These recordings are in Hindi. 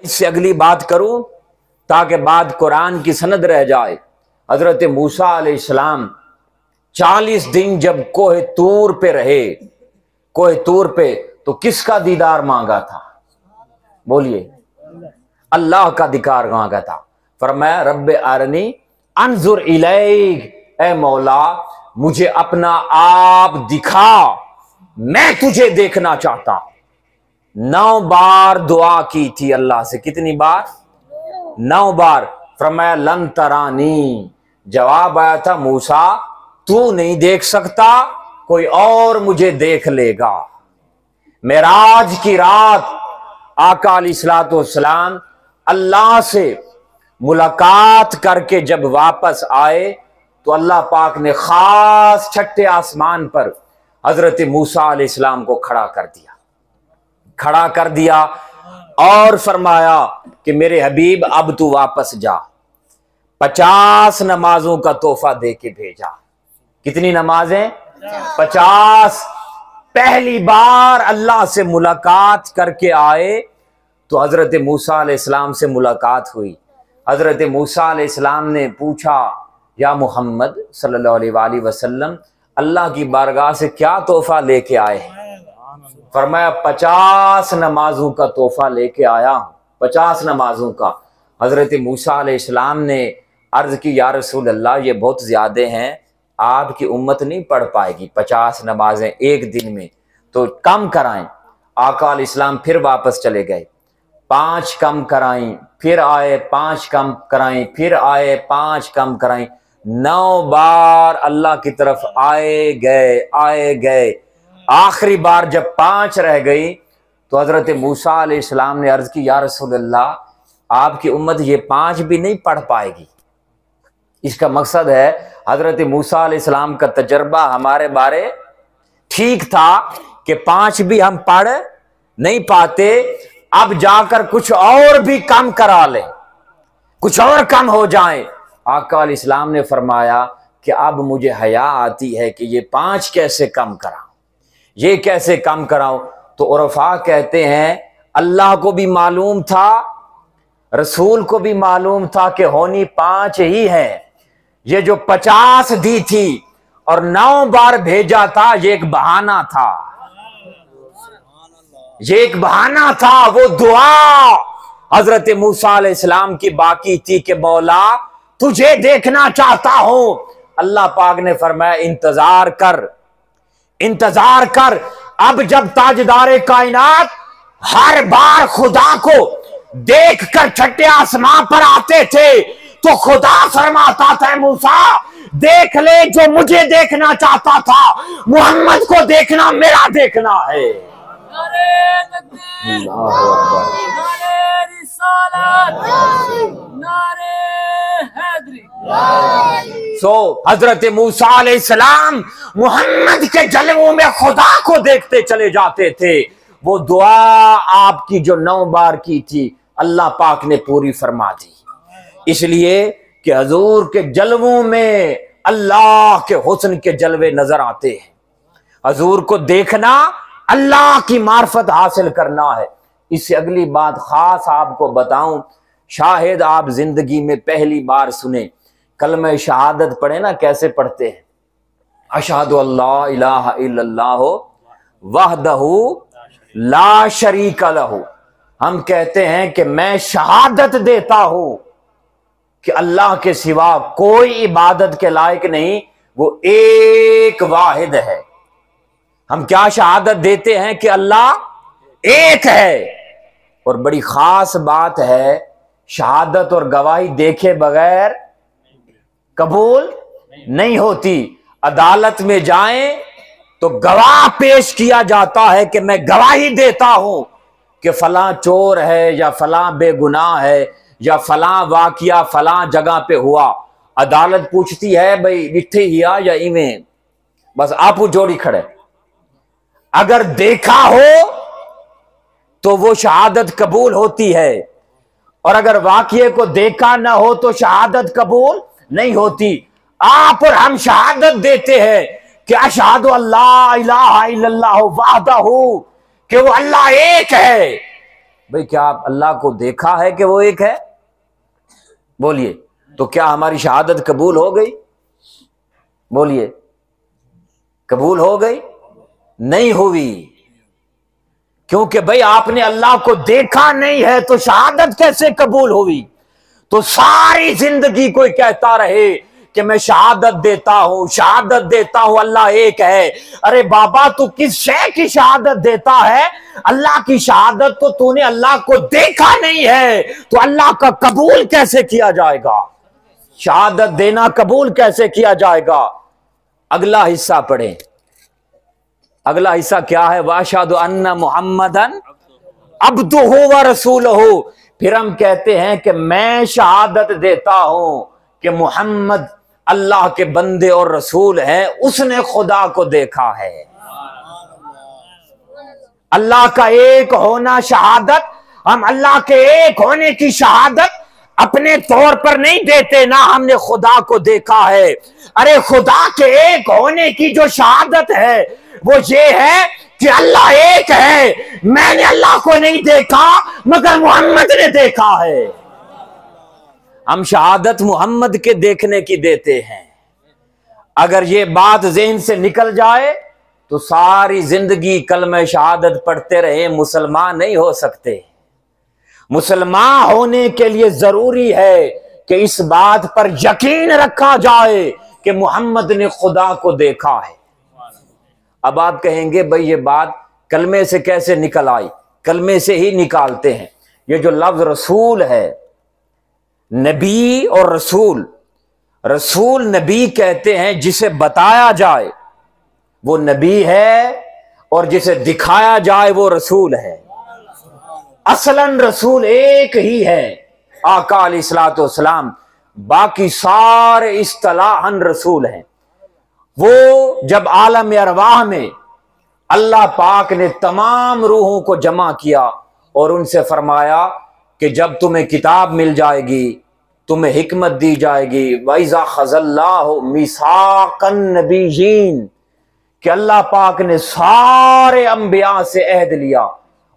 इससे अगली बात करूं ताकि बाद कुरान की सनद रह जाए। हजरत मूसा अलैहिस्सलाम 40 दिन जब कोह तूर पे रहे, कोह तूर पे, तो किसका दीदार मांगा था? बोलिए, अल्लाह का दीदार मांगा था। फरमाया रब्बे अरनी अनजुर इलैक, ए मौला मुझे अपना आप दिखा, मैं तुझे देखना चाहता हूं। 9 बार दुआ की थी अल्लाह से। कितनी बार? 9 बार। फरमाया लन तरानी, जवाब आया था मूसा तू नहीं देख सकता, कोई और मुझे देख लेगा। मेराज की रात आका अलैहिस्सलातु वस्सलाम अल्लाह से मुलाकात करके जब वापस आए तो अल्लाह पाक ने खास छठे आसमान पर हजरत मूसा अलैहिस्सलाम को खड़ा कर दिया और फरमाया कि मेरे हबीब अब तू वापस जा। 50 नमाजों का तोहफा दे के भेजा। कितनी नमाजें? 50। पहली बार अल्लाह से मुलाकात करके आए तो हजरत मूसा अलैहिस्सलाम से मुलाकात हुई। हजरत मूसा अलैहिस्सलाम ने पूछा या मोहम्मद सल्लल्लाहु अलैहि वसल्लम अल्लाह की बारगाह से क्या तोहफा लेके आए हैं? फरमाया 50 नमाजों का तोहफा लेके आया हूं, 50 नमाजों का। हजरत मूसा अलैहिस्सलाम ने अर्ज की या रसूल अल्लाह ये बहुत ज्यादा हैं, आपकी उम्मत नहीं पढ़ पाएगी 50 नमाजें एक दिन में, तो कम कराएं। आका अलैहिस्सलाम फिर वापस चले गए, 5 कम कराएं, फिर आए 5 कम कराएं, फिर आए 5 कम कराएं। 9 बार अल्लाह की तरफ आए गए। आखिरी बार जब 5 रह गई तो हजरत मूसा अलैहिस्सलाम ने अर्ज की या रसूल अल्लाह आपकी उम्मत ये 5 भी नहीं पढ़ पाएगी। इसका मकसद है हजरत मूसा अलैहिस्सलाम का तजर्बा हमारे बारे ठीक था कि 5 भी हम पढ़ नहीं पाते, अब जाकर कुछ और भी कम करा लें, कुछ और कम हो जाए। आका अलैहिस्सलाम ने फरमाया कि अब मुझे हया आती है कि ये 5 कैसे कम कराऊं, ये कैसे कम कराऊं। तो उरफा कहते हैं अल्लाह को भी मालूम था, रसूल को भी मालूम था कि होनी 5 ही है। ये जो 50 दी थी और 9 बार भेजा था, ये एक बहाना था, ये एक बहाना था। वो दुआ हजरत मूसा अलैहिस्सलाम की बाकी थी कि मौला तुझे देखना चाहता हूं। अल्लाह पाक ने फरमाया इंतजार कर, इंतजार कर। अब जब ताजदारे कायनात हर बार खुदा को देखकर छठे आसमां पर आते थे तो खुदा फरमाता था मूसा देख ले, जो मुझे देखना चाहता था मोहम्मद को देखना मेरा देखना है। नारे तकबीर, नारे रिसालत, नारे हैदरी। हजरत मूसा अलैहिस्सलाम मोहम्मद के जलवों में खुदा को देखते चले जाते थे। वो दुआ आपकी जो 9 बार की थी अल्लाह पाक ने पूरी फरमा दी, इसलिए कि हजूर के जलवों में अल्लाह के हुस्न के जलवे नजर आते हैं। हजूर को देखना अल्लाह की मार्फत हासिल करना है। इससे अगली बात खास आपको बताऊं, शाहिद आप जिंदगी में पहली बार सुने कलमे शहादत पढ़े ना, कैसे पढ़ते हैं? अशहदु अल्ला इलाहा इल्लल्लाह वहदहू ला शरीका लहू। हम कहते हैं कि मैं शहादत देता हूं कि अल्लाह के सिवा कोई इबादत के लायक नहीं, वो एक वाहिद है। हम क्या शहादत देते हैं कि अल्लाह एक है। और बड़ी खास बात है, शहादत और गवाही देखे बगैर कबूल नहीं होती। अदालत में जाएं तो गवाह पेश किया जाता है कि मैं गवाही देता हूं कि फलां चोर है या फलां बेगुनाह है या फलां वाकिया फलां जगह पे हुआ। अदालत पूछती है भाई इत्थे हिया या इवें, बस आपू जोड़ी खड़े। अगर देखा हो तो वो शहादत कबूल होती है, और अगर वाकिये को देखा ना हो तो शहादत कबूल नहीं होती। आप और हम शहादत देते हैं कि अशहदु अल्ला इलाहा इल्लल्लाह वहदहू, कि वो अल्लाह एक है, भाई क्या आप अल्लाह को देखा है कि वो एक है? बोलिए, तो क्या हमारी शहादत कबूल हो गई? बोलिए, कबूल हो गई? नहीं हुई, क्योंकि भाई आपने अल्लाह को देखा नहीं है, तो शहादत कैसे कबूल हुई? तो सारी जिंदगी कोई कहता रहे कि मैं शहादत देता हूं, शहादत देता हूं, अल्लाह एक है। अरे बाबा, तू किस शय की शहादत देता है? अल्लाह की शहादत तो तूने अल्लाह को देखा नहीं है, तो अल्लाह का कबूल कैसे किया जाएगा? शहादत देना कबूल कैसे किया जाएगा? अगला हिस्सा पढ़े। अगला हिस्सा क्या है? वाशहदु अन्ना मुहम्मदन अब्दुहु व रसूलुहु। फिर हम कहते हैं कि मैं शहादत देता हूं कि मुहम्मद अल्लाह के बंदे और रसूल हैं, उसने खुदा को देखा है। अल्लाह का एक होना शहादत, हम अल्लाह के एक होने की शहादत अपने तौर पर नहीं देते ना, हमने खुदा को देखा है। अरे खुदा के एक होने की जो शहादत है वो ये है कि अल्लाह एक है। मैंने अल्लाह को नहीं देखा मगर मोहम्मद ने देखा है। हम शहादत मोहम्मद के देखने की देते हैं। अगर ये बात ज़हन से निकल जाए तो सारी जिंदगी कलमे शहादत पढ़ते रहे, मुसलमान नहीं हो सकते। मुसलमान होने के लिए जरूरी है कि इस बात पर यकीन रखा जाए कि मोहम्मद ने खुदा को देखा है। अब आप कहेंगे भाई ये बात कलमे से कैसे निकल आई? कलमे से ही निकालते हैं। ये जो लफ्ज रसूल है, नबी और रसूल, रसूल नबी कहते हैं जिसे बताया जाए वो नबी है, और जिसे दिखाया जाए वो रसूल है। असलन रसूल एक ही है, आका अलैहिस्सलातु वस्सलाम, बाकी सारे इस्तिलाहन रसूल हैं। वो जब आलम अरवाह में अल्लाह पाक ने तमाम रूहों को जमा किया और उनसे फरमाया कि जब तुम्हें किताब मिल जाएगी, तुम्हें हिकमत दी जाएगी, वइज़ा खज़ल्लाहु मीसाक़न नबिय्यीन, कि अल्लाह पाक ने सारे अंबिया से अहद लिया,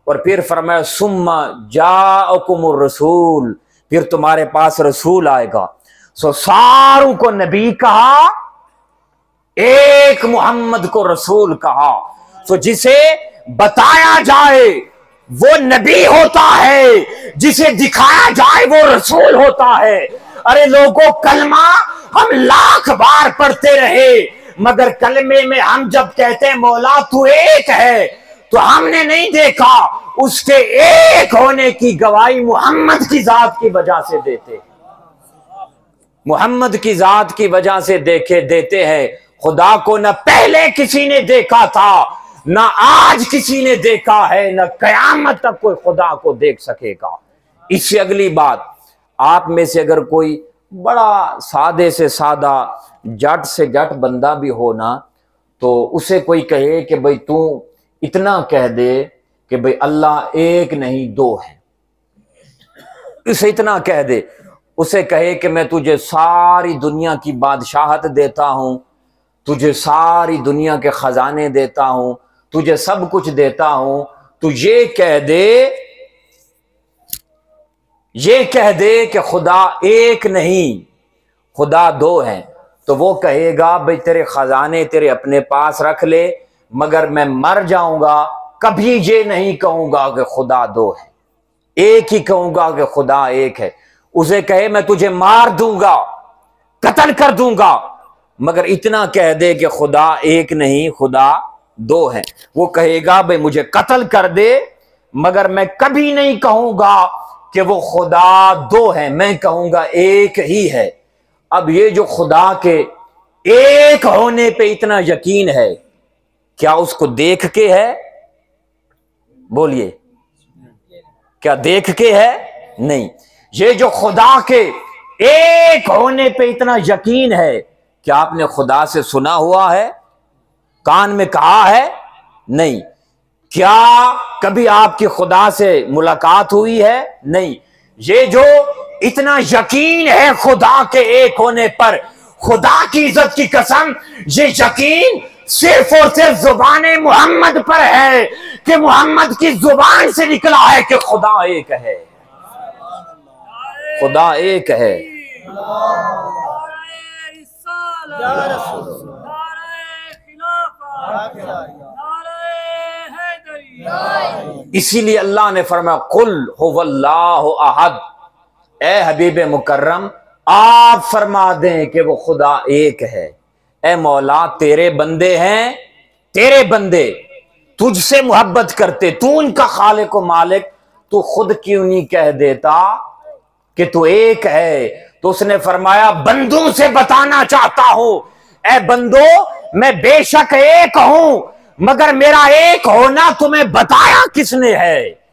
और फिर फरमाया सुम्मा जाअकुमुर रसूल, फिर तुम्हारे पास रसूल आएगा। सो सारों को नबी कहा, एक मोहम्मद को रसूल कहा। सो जिसे बताया जाए वो नबी होता है, जिसे दिखाया जाए वो रसूल होता है। अरे लोगों, कलमा हम लाख बार पढ़ते रहे मगर कलमे में हम जब कहते हैं मौला तू एक है, तो हमने नहीं देखा, उसके एक होने की गवाही मोहम्मद की जात की वजह से देते, मोहम्मद की जात की वजह से देते हैं। खुदा को न पहले किसी ने देखा था, न आज किसी ने देखा है, न कयामत तक कोई खुदा को देख सकेगा। इससे अगली बात, आप में से अगर कोई बड़ा सादे से सादा, जट से जट बंदा भी हो ना, तो उसे कोई कहे कि भाई तू इतना कह दे कि भाई अल्लाह एक नहीं दो है, उसे इतना कह दे, उसे कहे कि मैं तुझे सारी दुनिया की बादशाहत देता हूं, तुझे सारी दुनिया के खजाने देता हूं, तुझे सब कुछ देता हूं, तू ये कह दे कि खुदा एक नहीं खुदा दो हैं, तो वो कहेगा भाई तेरे खजाने तेरे अपने पास रख ले, मगर मैं मर जाऊंगा कभी ये नहीं कहूंगा कि खुदा दो है, एक ही कहूंगा कि खुदा एक है। उसे कहे मैं तुझे मार दूंगा, कत्ल कर दूंगा, मगर इतना कह दे कि खुदा एक नहीं खुदा दो है, वो कहेगा भाई मुझे कत्ल कर दे मगर मैं कभी नहीं कहूंगा कि वो खुदा दो है, मैं कहूंगा एक ही है। अब ये जो खुदा के एक होने पे इतना यकीन है, क्या उसको देख के है? बोलिए, क्या देख के है? नहीं। ये जो खुदा के एक होने पे इतना यकीन है, क्या आपने खुदा से सुना हुआ है? कान में कहा है? नहीं। क्या कभी आपकी खुदा से मुलाकात हुई है? नहीं। ये जो इतना यकीन है खुदा के एक होने पर, खुदा की इज्जत की कसम, ये यकीन सिर्फ और सिर्फ जुबान मोहम्मद पर है कि मोहम्मद की जुबान से निकला है कि खुदा एक है, खुदा एक है। इसीलिए अल्लाह ने फरमाया कुल हुवल्लाहु अहद, ए हबीब मुकर्रम आप फरमा दें कि वो खुदा एक है। ए मौला तेरे बंदे हैं, तेरे बंदे तुझसे मोहब्बत करते, तू उनका खालिक व मालिक, तू खुद क्यों नहीं कह देता कि तू एक है। तो उसने फरमाया बंदों से बताना चाहता हूं, ए बंदो मैं बेशक एक हूं, मगर मेरा एक होना तुम्हें बताया किसने है।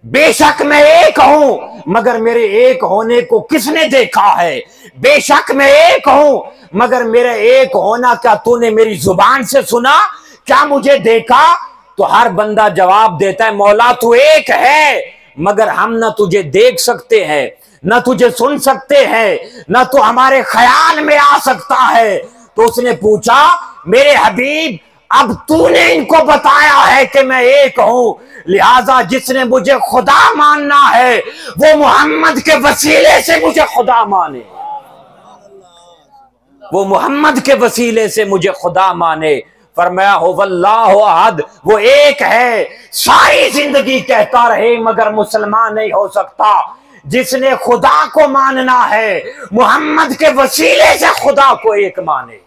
बेशक मैं एक हूं, मगर मेरे एक होने को किसने देखा है। बेशक मैं एक हूं, मगर मेरा एक होना क्या तूने मेरी जुबान से सुना, क्या मुझे देखा। तो हर बंदा जवाब देता है मौला तू एक है, मगर हम ना तुझे देख सकते हैं, ना तुझे सुन सकते हैं, ना तो हमारे ख्याल में आ सकता है। तो उसने पूछा मेरे हबीब अब तूने इनको बताया है कि मैं एक हूं, लिहाजा जिसने मुझे खुदा मानना है वो मोहम्मद के वसीले से मुझे खुदा माने, वो मोहम्मद के वसीले से मुझे खुदा माने। फरमाया हुवल्लाहु अहद, वो एक है, सारी जिंदगी कहता रहे मगर मुसलमान नहीं हो सकता। जिसने खुदा को मानना है मोहम्मद के वसीले से खुदा को एक माने।